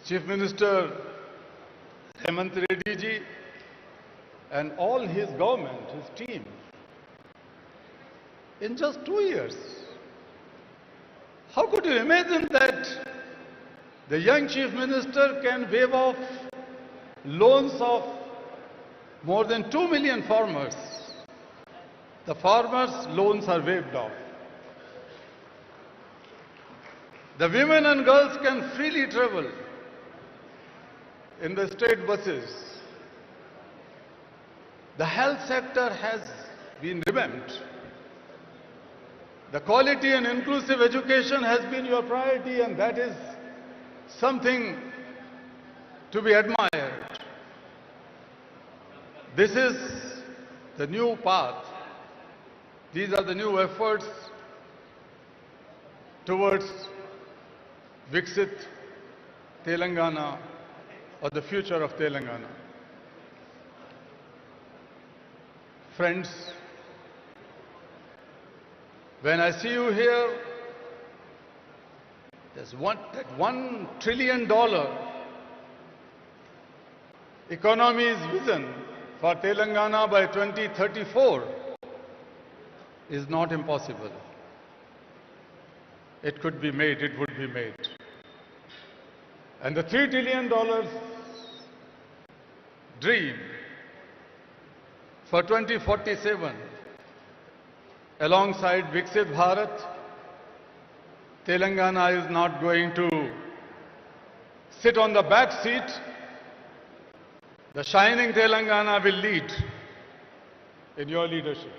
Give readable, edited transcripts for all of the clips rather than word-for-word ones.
Chief Minister Revanth Reddy ji and all his government, his team, in just 2 years. How could you imagine that the young Chief Minister can waive off loans of more than 2 million farmers? The farmers' loans are waived off. The women and girls can freely travel in the state buses. The health sector has been revamped. The quality and inclusive education has been your priority, and that is something to be admired. This is the new path. These are the new efforts towards Viksit Telangana, or the future of Telangana. Friends, when I see you here, there's that $1 trillion economy's vision for Telangana by 2034 is not impossible. It could be made, it would be made. And the $3 trillion dream for 2047, alongside Viksit Bharat, Telangana is not going to sit on the back seat. The shining Telangana will lead in your leadership.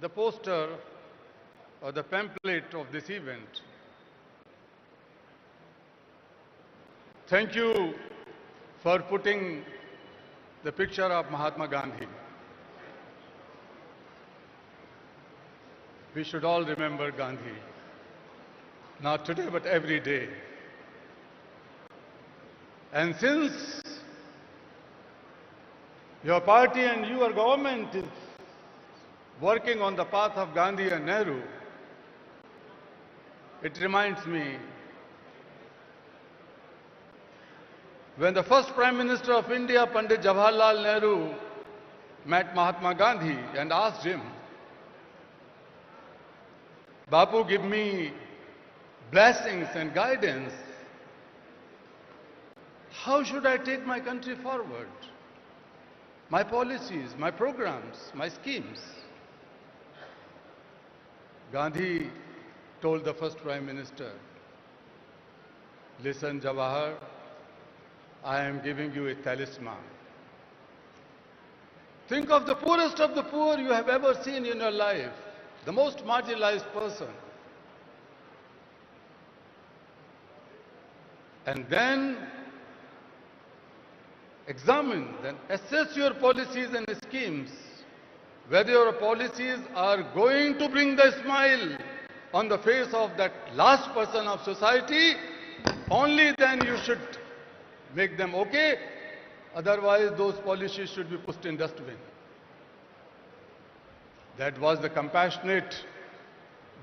The poster or the pamphlet of this event. Thank you for putting the picture of Mahatma Gandhi. We should all remember Gandhi, not today but every day. And since your party and your government is working on the path of Gandhi and Nehru, it reminds me when the first Prime Minister of India, Pandit Jawaharlal Nehru, met Mahatma Gandhi and asked him, "Bapu, give me blessings and guidance. How should I take my country forward? My policies, my programs, my schemes?" Gandhi told the first Prime Minister, "Listen, Jawahar, I am giving you a talisman. Think of the poorest of the poor you have ever seen in your life, the most marginalized person. And then examine, then assess your policies and schemes, whether your policies are going to bring the smile on the face of that last person of society. Only then you should make them okay. Otherwise, those policies should be pushed in dustbin." That was the compassionate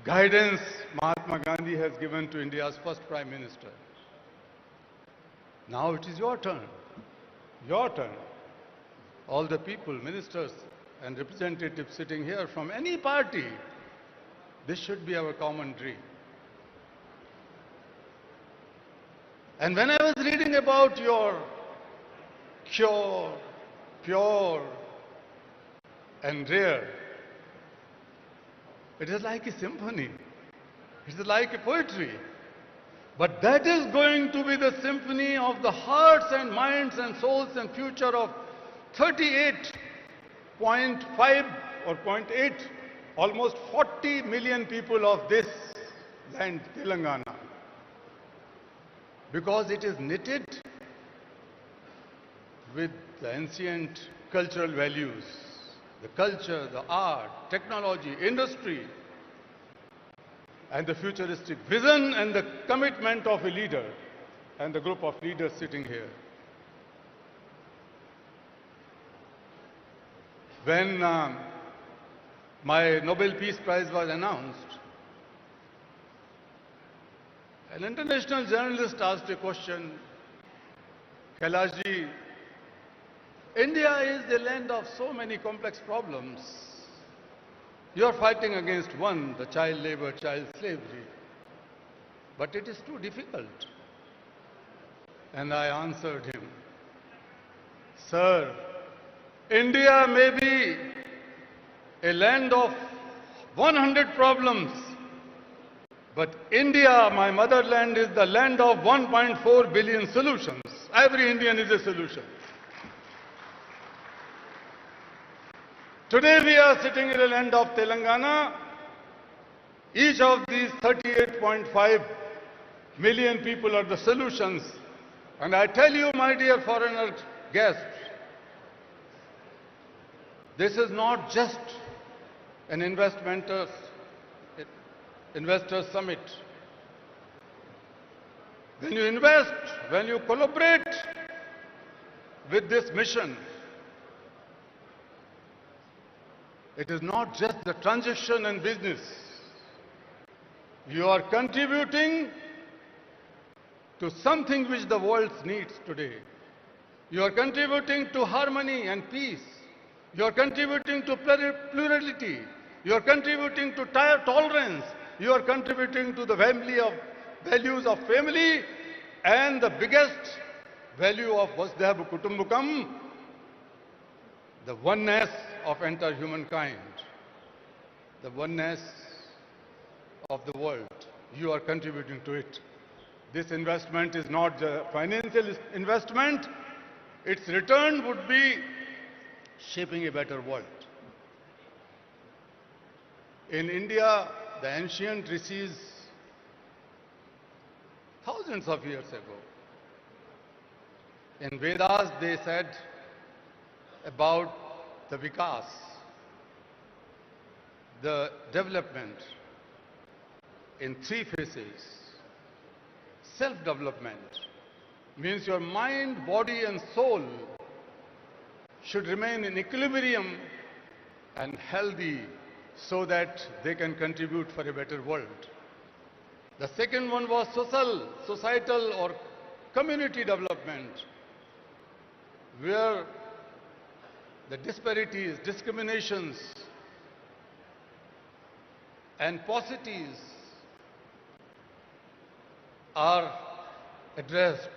guidance Mahatma Gandhi has given to India's first Prime Minister. Now it is your turn. Your turn. All the people, ministers and representatives sitting here from any party, this should be our common dream. And when I was reading about your pure and rare, it is like a symphony. It is like a poetry. But that is going to be the symphony of the hearts and minds and souls and future of 38.5 or 0.8, almost 40 million people of this land, Telangana. Because it is knitted with the ancient cultural values, the culture, the art, technology, industry, and the futuristic vision and the commitment of a leader and the group of leaders sitting here. When my Nobel Peace Prize was announced, an international journalist asked a question, Kailash ji, India is the land of so many complex problems. You are fighting against one, the child labor, child slavery. But it is too difficult. And I answered him, Sir, India may be a land of 100 problems, but India, my motherland, is the land of 1.4 billion solutions. Every Indian is a solution. Today we are sitting in the land of Telangana. Each of these 38.5 million people are the solutions. And I tell you, my dear foreigner guests, this is not just an investor summit. When you invest, when you collaborate with this mission, it is not just the transaction and business. You are contributing to something which the world needs today. You are contributing to harmony and peace. You are contributing to plurality. You are contributing to tolerance. You are contributing to the values of family and the biggest value of Vasudhaiva Kutumbakam, the oneness of entire humankind, the oneness of the world. You are contributing to it. This investment is not a financial investment. Its return would be shaping a better world. In India, the ancient rishis, thousands of years ago, in Vedas they said about the vikas, the development in three phases. Self-development means your mind, body and soul should remain in equilibrium and healthy so that they can contribute for a better world. The second one was societal or community development, where the disparities, discriminations and paucities are addressed.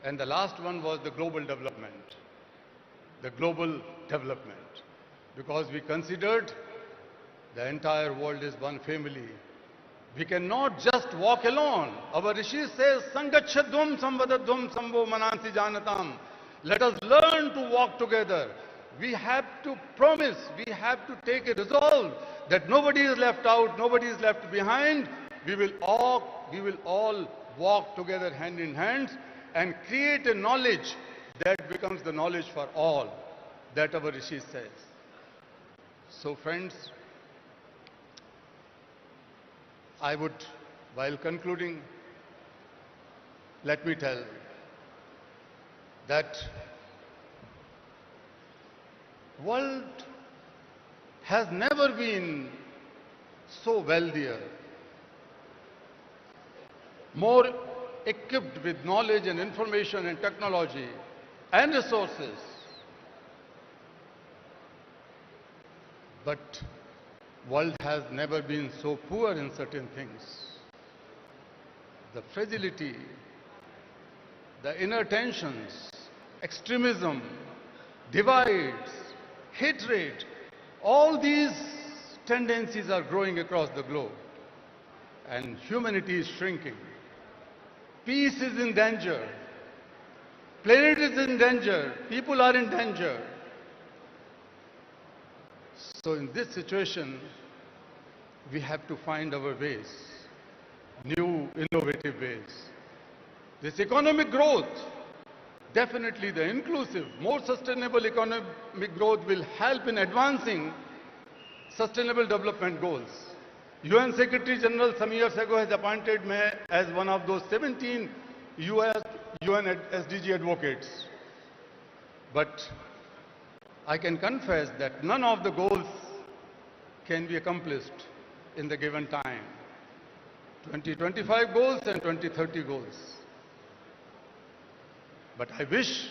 And the last one was the global development. The global development. Because we considered the entire world is one family. We cannot just walk alone. Our Rishi says, Sangachadvam samvadadvam sambho manansi janatam. Let us learn to walk together. We have to promise, we have to take a resolve that nobody is left out, nobody is left behind. We will all walk together hand in hand and create a knowledge that becomes the knowledge for all, that our Rishi says. So friends, I would, while concluding, let me tell that world has never been so wealthier, more equipped with knowledge and information and technology and resources. But world has never been so poor in certain things. The fragility, the inner tensions, extremism, divides, hatred, all these tendencies are growing across the globe. And humanity is shrinking. Peace is in danger. Planet is in danger. People are in danger. So in this situation, we have to find our ways, new, innovative ways. This economic growth, definitely the inclusive, more sustainable economic growth will help in advancing sustainable development goals. UN Secretary General some years ago has appointed me as one of those 17 UN SDG advocates. But I can confess that none of the goals can be accomplished in the given time. 2025 goals and 2030 goals. But I wish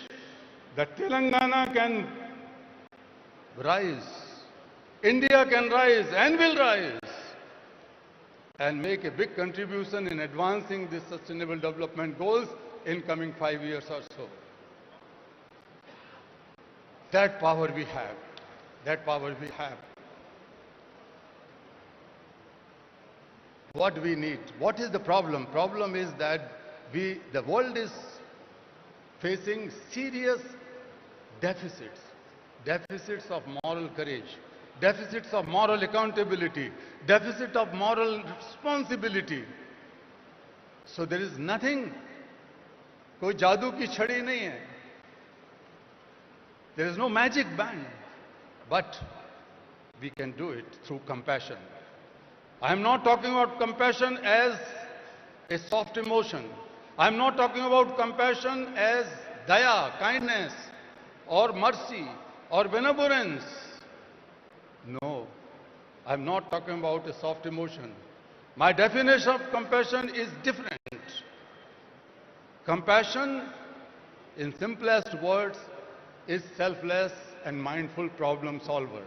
that Telangana can rise, India can rise and will rise and make a big contribution in advancing these sustainable development goals in coming 5 years or so. That power we have. That power we have. What we need? What is the problem? Problem is that the world is facing serious deficits. Deficits of moral courage, deficits of moral accountability, deficit of moral responsibility. So there is nothing, कोई जादू की छड़ी नहीं है. There is no magic band, but we can do it through compassion. I am not talking about compassion as a soft emotion. I am not talking about compassion as daya, kindness, or mercy, or benevolence. No, I am not talking about a soft emotion. My definition of compassion is different. Compassion, in simplest words, is selfless and mindful problem solver.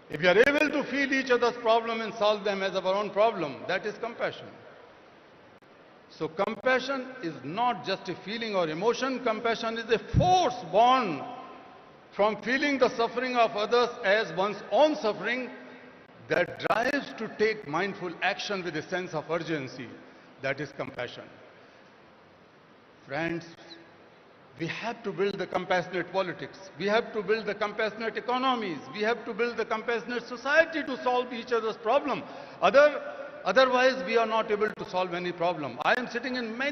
If we are able to feel each other's problem and solve them as our own problem, that is compassion. So compassion is not just a feeling or emotion. Compassion is a force born from feeling the suffering of others as one's own suffering that drives to take mindful action with a sense of urgency. That is compassion. Friends, we have to build the compassionate politics. We have to build the compassionate economies. We have to build the compassionate society to solve each other's problem. Otherwise, we are not able to solve any problem. I am sitting in many